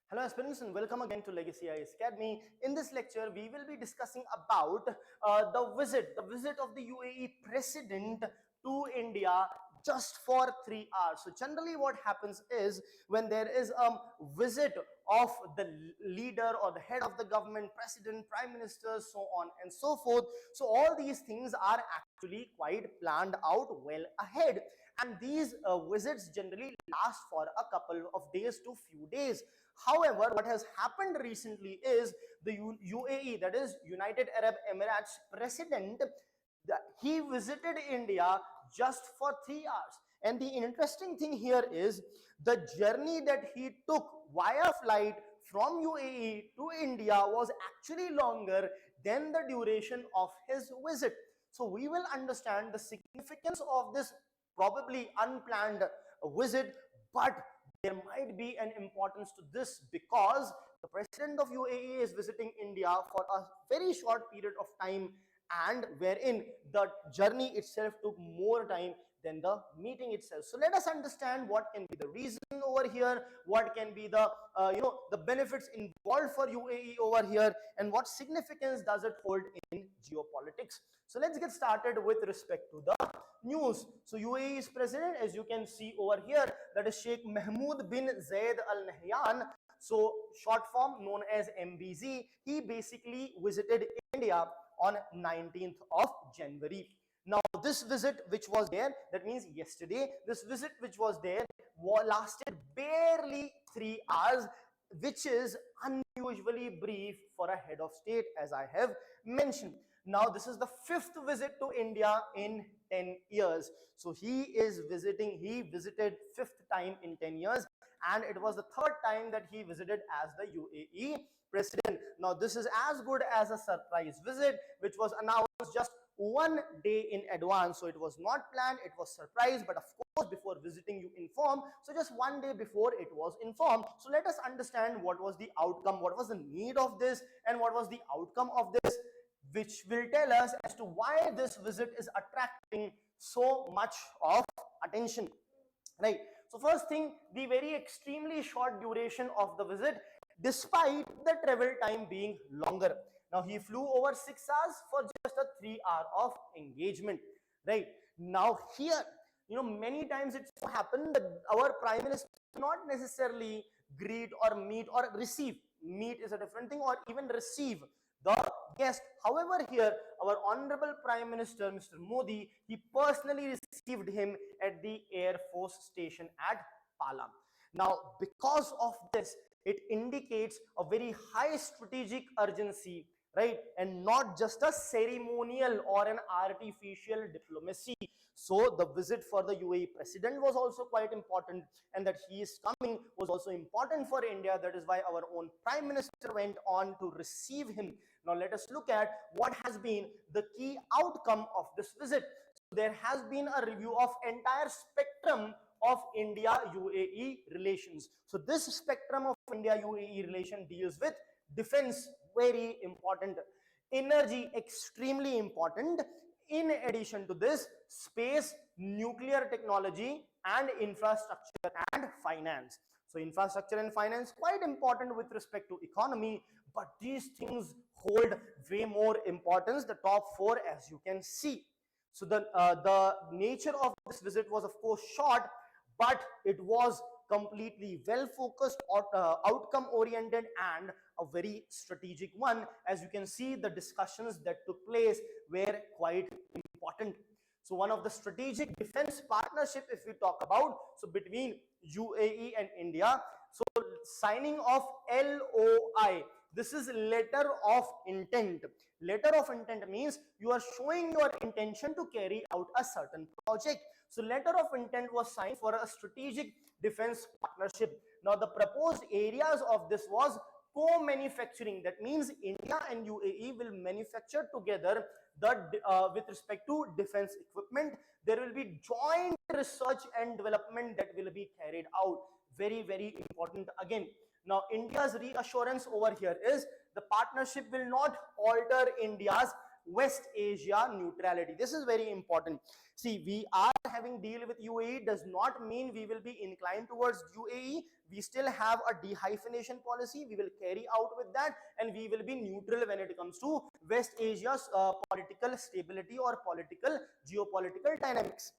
Hello aspirants and welcome again to Legacy IAS Academy. In this lecture, we will be discussing about the visit of the UAE president to India just for 3 hours. So generally what happens is when there is a visit of the leader or the head of the government, president, prime minister, so on and so forth. So all these things are actually quite planned out well ahead. And these visits generally last for a couple of days to few days. However, what has happened recently is the UAE, that is United Arab Emirates president, he visited India just for 3 hours. And the interesting thing here is the journey that he took via flight from UAE to India was actually longer than the duration of his visit. So we will understand the significance of this probably unplanned visit, but there might be an importance to this because the president of UAE is visiting India for a very short period of time, and wherein the journey itself took more time than the meeting itself. So let us understand what can be the reason over here, what can be the the benefits involved for UAE over here, and what significance does it hold in geopolitics. So let's get started with respect to the news. So UAE's president, as you can see over here, that is Sheikh Mohamed bin Zayed Al Nahyan, so short form known as MBZ, he basically visited India on 19th of January. Now this visit which was there, that means yesterday, this visit which was there lasted barely 3 hours, which is unusually brief for a head of state, as I have mentioned. Now this is the fifth visit to India in 10 years. So he visited fifth time in 10 years, and it was the third time that he visited as the UAE president. Now this is as good as a surprise visit which was announced just one day in advance. So it was not planned, it was surprise, but of course before visiting you inform. So just one day before it was informed. So let us understand what was the outcome, what was the need of this, and what was the outcome of this, which will tell us as to why this visit is attracting so much of attention, right? So first thing, the very extremely short duration of the visit despite the travel time being longer. Now he flew over 6 hours for just a 3 hour of engagement, right? Now here, many times it so happened that our prime minister not necessarily greet or meet or receive, meet is a different thing, or even receive the guest. However, here our honorable prime minister Mr. Modi, he personally received him at the air force station at Palam. Now because of this, it indicates a very high strategic urgency, right, and not just a ceremonial or an artificial diplomacy. So the visit for the UAE president was also quite important, and that he is coming was also important for India. That is why our own prime minister went on to receive him. Now let us look at what has been the key outcome of this visit. So there has been a review of entire spectrum of India UAE relations. So this spectrum of India UAE relation deals with defense, very important, energy, extremely important. In addition to this, space, nuclear technology, and infrastructure and finance. So infrastructure and finance quite important with respect to economy, but these things hold way more importance, the top four, as you can see. So the nature of this visit was of course short, but it was completely well focused, outcome oriented, and a very strategic one. As you can see, the discussions that took place were quite important. So one of the strategic defense partnership, if we talk about, so between UAE and India, so signing of LOI, this is letter of intent. Letter of intent means you are showing your intention to carry out a certain project. So letter of intent was signed for a strategic defense partnership. Now the proposed areas of this was co-manufacturing. That means India and UAE will manufacture together with respect to defense equipment. There will be joint research and development that will be carried out. Very, very important again. Now India's reassurance over here is the partnership will not alter India's West Asia neutrality. This is very important. See, we are having deal with UAE does not mean we will be inclined towards UAE. We still have a dehyphenation policy. We will carry out with that, and we will be neutral when it comes to West Asia's political stability or political geopolitical dynamics.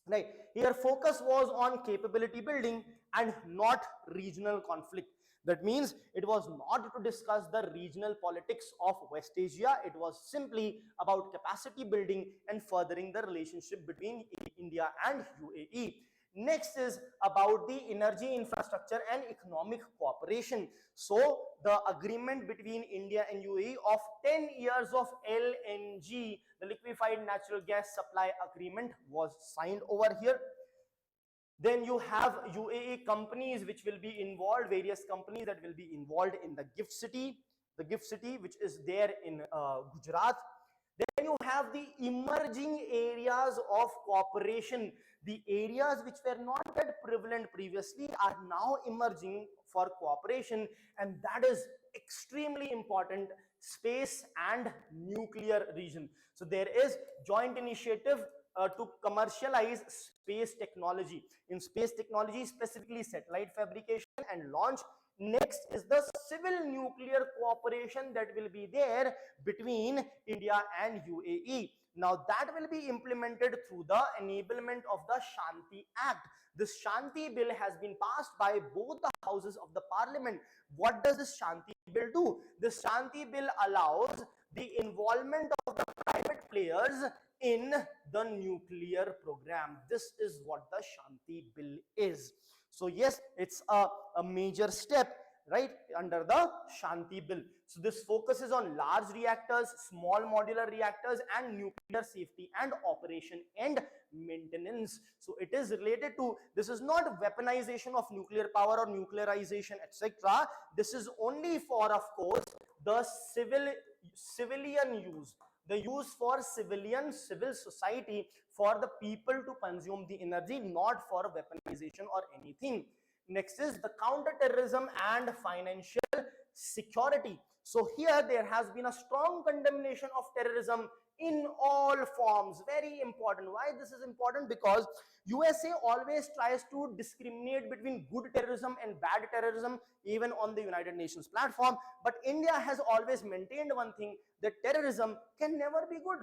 Right here, focus was on capability building and not regional conflict. That means it was not to discuss the regional politics of West Asia. It was simply about capacity building and furthering the relationship between India and UAE. Next is about the energy infrastructure and economic cooperation. So the agreement between India and UAE of 10 years of LNG, the liquefied natural gas supply agreement, was signed over here. Then you have UAE companies which will be involved, various companies that will be involved in the gift city which is there in Gujarat. Then you have the emerging areas of cooperation. The areas which were not that prevalent previously are now emerging for cooperation, and that is extremely important: space and nuclear region. So there is joint initiative to commercialize space technology. In space technology, specifically satellite fabrication and launch. Next is the civil nuclear cooperation that will be there between India and UAE. Now that will be implemented through the enablement of the Shanti Act. This Shanti bill has been passed by both the houses of the parliament. What does this Shanti bill do? This Shanti bill allows the involvement of the private players in the nuclear program. This is what the Shanti bill is. So yes, it's a major step, right, under the Shanti bill. So this focuses on large reactors, small modular reactors, and nuclear safety and operation and maintenance. So it is related to, this is not weaponization of nuclear power or nuclearization, etc. This is only for, of course, the civilian use, the use for civil society, for the people to consume the energy, not for weaponization or anything. Next is the counter-terrorism and financial security. So here there has been a strong condemnation of terrorism in all forms. Very important. Why this is important? Because USA always tries to discriminate between good terrorism and bad terrorism, even on the United Nations platform. But India has always maintained one thing, that terrorism can never be good.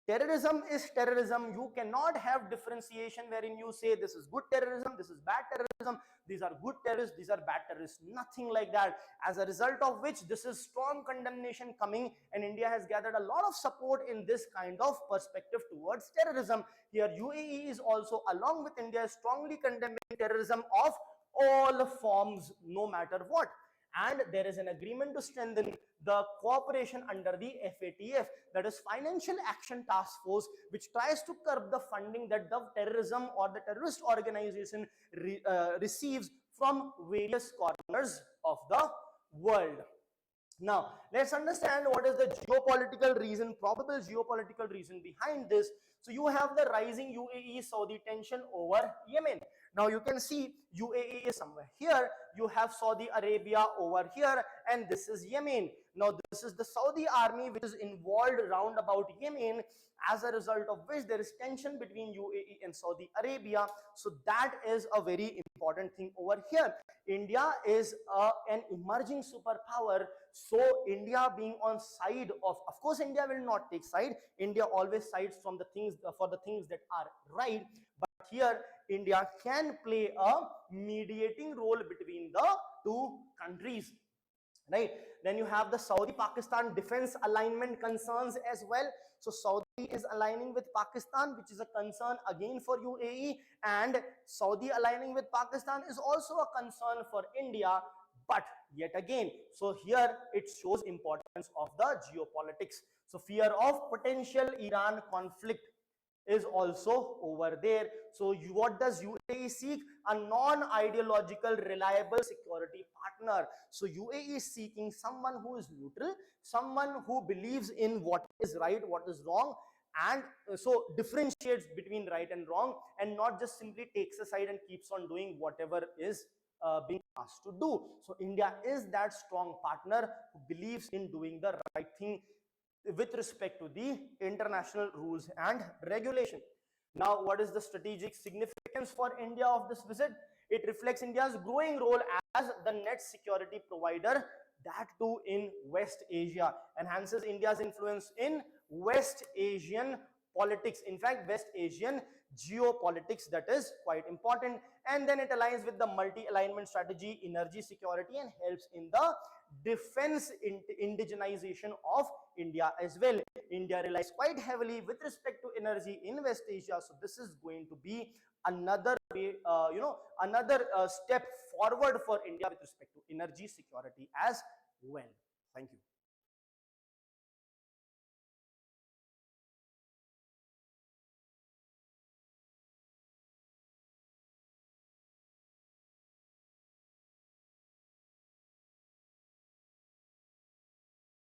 Terrorism is terrorism. You cannot have differentiation wherein you say this is good terrorism, this is bad terrorism, these are good terrorists, these are bad terrorists. Nothing like that. As a result of which, this is strong condemnation coming, and India has gathered a lot of support in this kind of perspective towards terrorism. Here UAE is also, along with India, strongly condemning terrorism of all forms, no matter what. And there is an agreement to strengthen the cooperation under the FATF, that is Financial Action Task Force, which tries to curb the funding that the terrorism or the terrorist organization receives from various corners of the world. Now, let's understand what is the geopolitical reason, probable geopolitical reason behind this. So you have the rising UAE-Saudi tension over Yemen. Now you can see UAE is somewhere here, you have Saudi Arabia over here, and this is Yemen. Now this is the Saudi army which is involved round about Yemen, as a result of which there is tension between UAE and Saudi Arabia. So that is a very important thing over here. India is an emerging superpower, so India being on side of course India will not take side. India always sides from the things for the things that are right, but here India can play a mediating role between the two countries, right? Then you have the Saudi-Pakistan defense alignment concerns as well. So Saudi is aligning with Pakistan, which is a concern again for UAE, and Saudi aligning with Pakistan is also a concern for India. But yet again, so here it shows importance of the geopolitics. So fear of potential Iran conflict is also over there. So what does UAE seek? A non-ideological, reliable security partner. So UAE is seeking someone who is neutral, someone who believes in what is right, what is wrong, and so differentiates between right and wrong, and not just simply takes a side and keeps on doing whatever is being asked to do. So India is that strong partner who believes in doing the right thing with respect to the international rules and regulation. Now, what is the strategic significance for India of this visit? It reflects India's growing role as the net security provider, that too in West Asia, enhances India's influence in West Asian politics, in fact West Asian geopolitics, that is quite important. And then it aligns with the multi-alignment strategy, energy security, and helps in the defense indigenization of India as well. India relies quite heavily with respect to energy in West Asia, so this is going to be another way, another step forward for India with respect to energy security as well. Thank you.